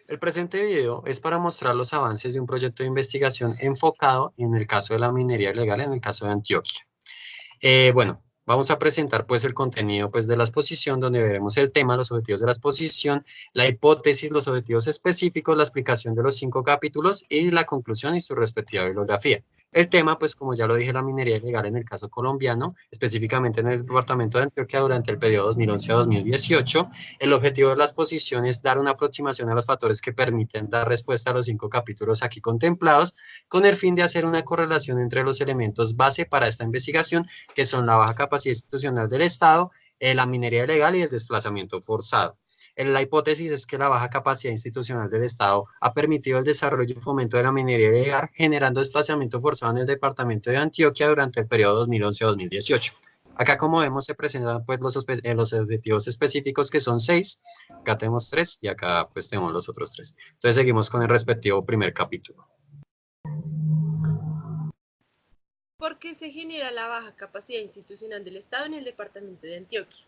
El presente video es para mostrar los avances de un proyecto de investigación enfocado en el caso de la minería ilegal en el caso de Antioquia. Bueno, vamos a presentar pues el contenido pues de la exposición donde veremos el tema, los objetivos de la exposición, la hipótesis, los objetivos específicos, la explicación de los 5 capítulos y la conclusión y su respectiva bibliografía. El tema, pues como ya lo dije, la minería ilegal en el caso colombiano, específicamente en el departamento de Antioquia durante el periodo 2011 a 2018. El objetivo de la exposición es dar una aproximación a los factores que permiten dar respuesta a los 5 capítulos aquí contemplados, con el fin de hacer una correlación entre los elementos base para esta investigación, que son la baja capacidad institucional del Estado, la minería ilegal y el desplazamiento forzado. La hipótesis es que la baja capacidad institucional del Estado ha permitido el desarrollo y fomento de la minería ilegal, generando desplazamiento forzado en el departamento de Antioquia durante el periodo 2011 a 2018. Acá, como vemos, se presentan pues, los objetivos específicos, que son 6. Acá tenemos 3 y acá pues tenemos los otros 3. Entonces seguimos con el respectivo primer capítulo. ¿Por qué se genera la baja capacidad institucional del Estado en el departamento de Antioquia?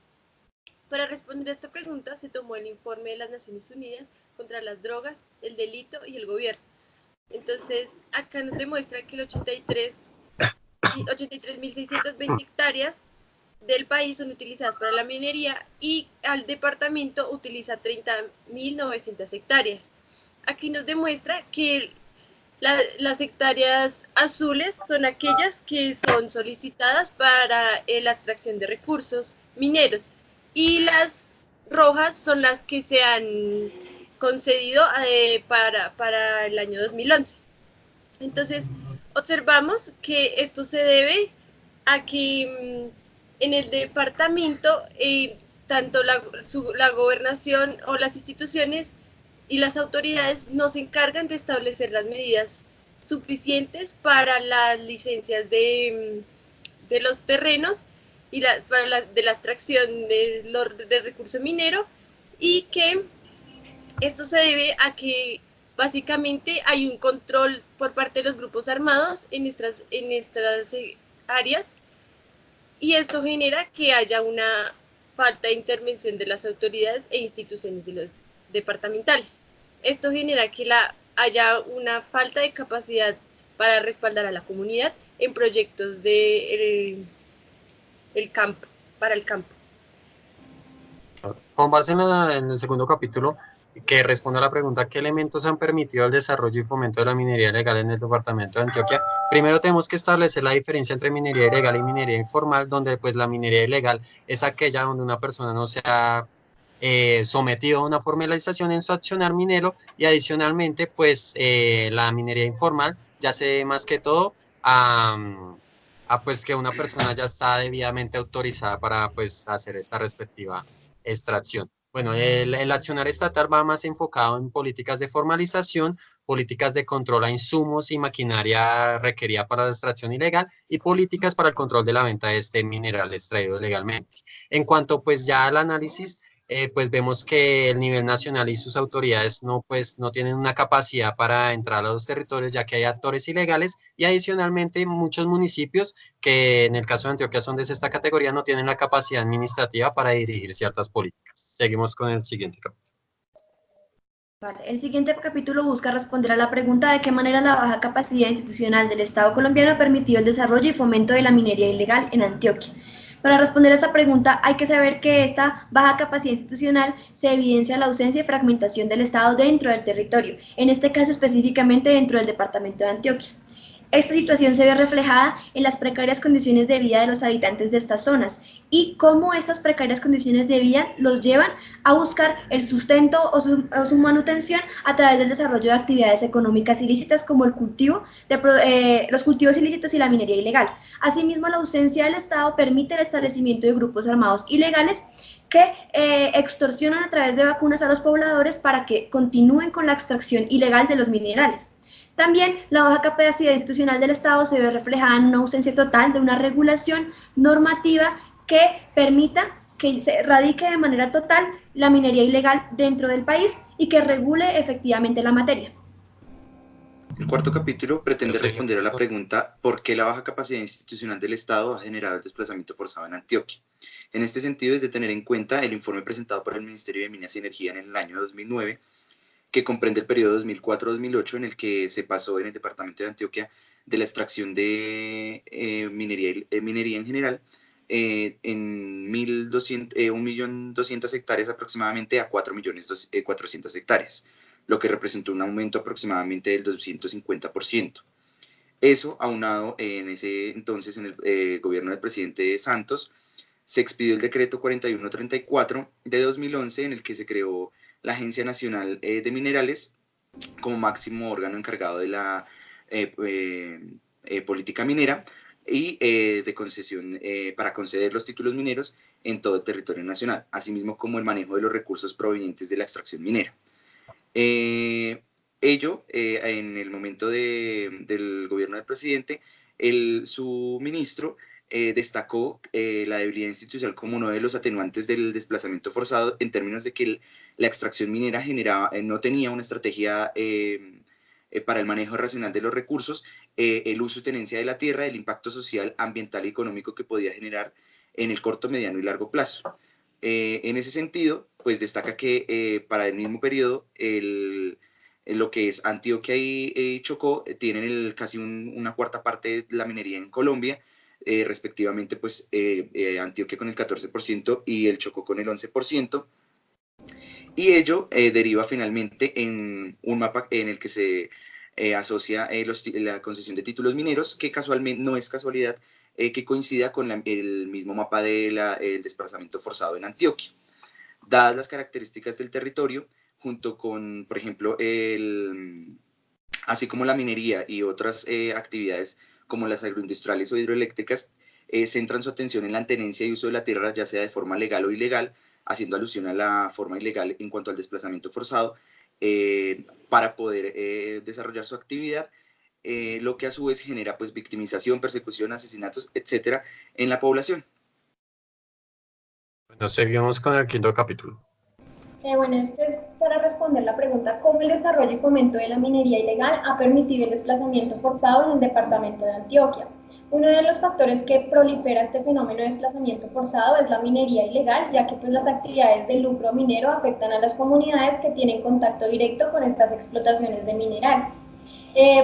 Para responder a esta pregunta se tomó el informe de las Naciones Unidas contra las drogas, el delito y el gobierno. Entonces, acá nos demuestra que el 83.620 hectáreas del país son utilizadas para la minería y al departamento utiliza 30.900 hectáreas. Aquí nos demuestra que las hectáreas azules son aquellas que son solicitadas para la extracción de recursos mineros y las rojas son las que se han concedido para el año 2011. Entonces, observamos que esto se debe a que en el departamento tanto la gobernación o las instituciones y las autoridades no se encargan de establecer las medidas suficientes para las licencias de los terrenos y de la extracción de recurso minero, y que esto se debe a que básicamente hay un control por parte de los grupos armados en estas áreas, y esto genera que haya una falta de intervención de las autoridades e instituciones de los departamentales. Esto genera que haya una falta de capacidad para respaldar a la comunidad en proyectos el campo, para el campo. Con base en el segundo capítulo, que responde a la pregunta ¿qué elementos han permitido el desarrollo y fomento de la minería ilegal en el departamento de Antioquia? Primero tenemos que establecer la diferencia entre minería ilegal y minería informal, donde pues la minería ilegal es aquella donde una persona no se ha sometido a una formalización en su accionar minero, y adicionalmente pues la minería informal ya se debe más que todo a pues que una persona ya está debidamente autorizada para pues hacer esta respectiva extracción. Bueno, el accionar estatal va más enfocado en políticas de formalización, políticas de control a insumos y maquinaria requerida para la extracción ilegal y políticas para el control de la venta de este mineral extraído legalmente. En cuanto pues ya al análisis, pues vemos que el nivel nacional y sus autoridades no tienen una capacidad para entrar a los territorios, ya que hay actores ilegales, y adicionalmente muchos municipios que en el caso de Antioquia son de esta categoría, no tienen la capacidad administrativa para dirigir ciertas políticas. Seguimos con el siguiente capítulo. Vale. El siguiente capítulo busca responder a la pregunta de qué manera la baja capacidad institucional del Estado colombiano ha permitido el desarrollo y fomento de la minería ilegal en Antioquia. Para responder a esta pregunta hay que saber que esta baja capacidad institucional se evidencia la ausencia y fragmentación del Estado dentro del territorio, en este caso específicamente dentro del departamento de Antioquia. Esta situación se ve reflejada en las precarias condiciones de vida de los habitantes de estas zonas y cómo estas precarias condiciones de vida los llevan a buscar el sustento o su manutención a través del desarrollo de actividades económicas ilícitas como el cultivo los cultivos ilícitos y la minería ilegal. Asimismo, la ausencia del Estado permite el establecimiento de grupos armados ilegales que extorsionan a través de vacunas a los pobladores para que continúen con la extracción ilegal de los minerales. También la baja capacidad institucional del Estado se ve reflejada en una ausencia total de una regulación normativa que permita que se erradique de manera total la minería ilegal dentro del país y que regule efectivamente la materia. El cuarto capítulo pretende responder a la pregunta ¿por qué la baja capacidad institucional del Estado ha generado el desplazamiento forzado en Antioquia? En este sentido es de tener en cuenta el informe presentado por el Ministerio de Minas y Energía en el año 2009, que comprende el periodo 2004-2008, en el que se pasó en el departamento de Antioquia de la extracción de minería en general en 1.200.000 hectáreas aproximadamente a 4.400.000 hectáreas, lo que representó un aumento aproximadamente del 250%. Eso, aunado en ese entonces en el gobierno del presidente Santos, se expidió el decreto 4134 de 2011, en el que se creó la Agencia Nacional de Minerales como máximo órgano encargado de la política minera y de concesión para conceder los títulos mineros en todo el territorio nacional, asimismo como el manejo de los recursos provenientes de la extracción minera. Ello, en el momento del gobierno del presidente, su ministro destacó la debilidad institucional como uno de los atenuantes del desplazamiento forzado, en términos de que la extracción minera no tenía una estrategia para el manejo racional de los recursos, el uso y tenencia de la tierra, el impacto social, ambiental y económico que podía generar en el corto, mediano y largo plazo. En ese sentido, pues destaca que para el mismo periodo, lo que es Antioquia y Chocó tienen casi una cuarta parte de la minería en Colombia, respectivamente, pues Antioquia con el 14% y el Chocó con el 11%, y ello deriva finalmente en un mapa en el que se asocia la concesión de títulos mineros, que casualmente no es casualidad que coincida con el mismo mapa del desplazamiento forzado en Antioquia. Dadas las características del territorio, junto con, por ejemplo, así como la minería y otras actividades como las agroindustriales o hidroeléctricas, centran su atención en la tenencia y uso de la tierra, ya sea de forma legal o ilegal, haciendo alusión a la forma ilegal en cuanto al desplazamiento forzado, para poder desarrollar su actividad, lo que a su vez genera pues victimización, persecución, asesinatos, etcétera, en la población. Bueno, seguimos con el quinto capítulo. Bueno, este es para responder la pregunta: ¿cómo el desarrollo y fomento de la minería ilegal ha permitido el desplazamiento forzado en el departamento de Antioquia? Uno de los factores que prolifera este fenómeno de desplazamiento forzado es la minería ilegal, ya que pues, las actividades de lucro minero afectan a las comunidades que tienen contacto directo con estas explotaciones de mineral.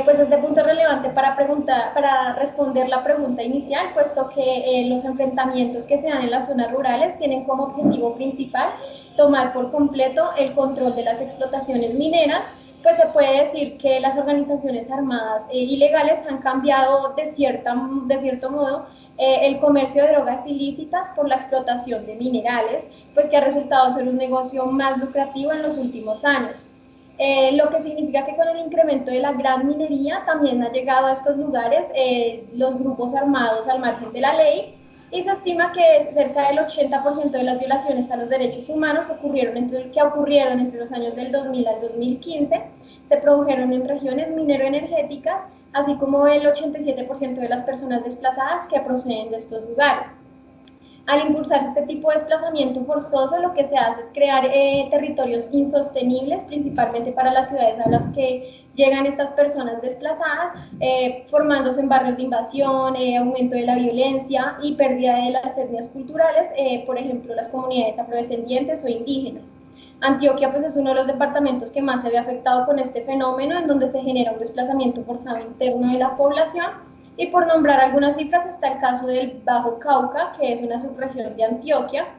Pues este punto es relevante para responder la pregunta inicial, puesto que los enfrentamientos que se dan en las zonas rurales tienen como objetivo principal tomar por completo el control de las explotaciones mineras. Pues se puede decir que las organizaciones armadas ilegales han cambiado de cierto modo el comercio de drogas ilícitas por la explotación de minerales, pues que ha resultado ser un negocio más lucrativo en los últimos años. Lo que significa que con el incremento de la gran minería también han llegado a estos lugares los grupos armados al margen de la ley, y se estima que cerca del 80% de las violaciones a los derechos humanos que ocurrieron entre los años del 2000 al 2015 se produjeron en regiones minero-energéticas, así como el 87% de las personas desplazadas que proceden de estos lugares. Al impulsarse este tipo de desplazamiento forzoso, lo que se hace es crear territorios insostenibles, principalmente para las ciudades a las que llegan estas personas desplazadas, formándose en barrios de invasión, aumento de la violencia y pérdida de las etnias culturales, por ejemplo, las comunidades afrodescendientes o indígenas. Antioquia pues, es uno de los departamentos que más se ve afectado con este fenómeno, en donde se genera un desplazamiento forzado interno de la población. Y por nombrar algunas cifras, está el caso del Bajo Cauca, que es una subregión de Antioquia.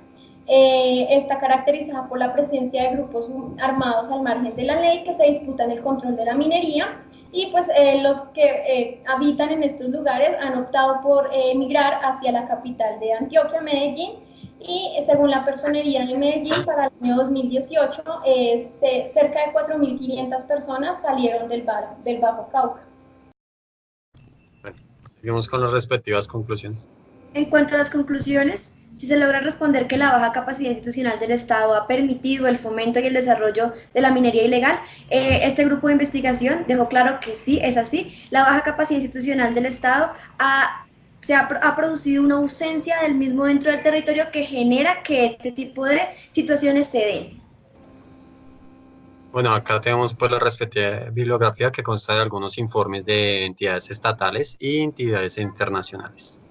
Está caracterizada por la presencia de grupos armados al margen de la ley que se disputan el control de la minería, y pues los que habitan en estos lugares han optado por emigrar hacia la capital de Antioquia, Medellín, y según la Personería de Medellín, para el año 2018, cerca de 4.500 personas salieron del Bajo Cauca. Seguimos con las respectivas conclusiones. En cuanto a las conclusiones, si se logra responder que la baja capacidad institucional del Estado ha permitido el fomento y el desarrollo de la minería ilegal, este grupo de investigación dejó claro que sí, es así. La baja capacidad institucional del Estado ha producido una ausencia del mismo dentro del territorio que genera que este tipo de situaciones se den. Bueno, acá tenemos pues la respectiva bibliografía que consta de algunos informes de entidades estatales y entidades internacionales.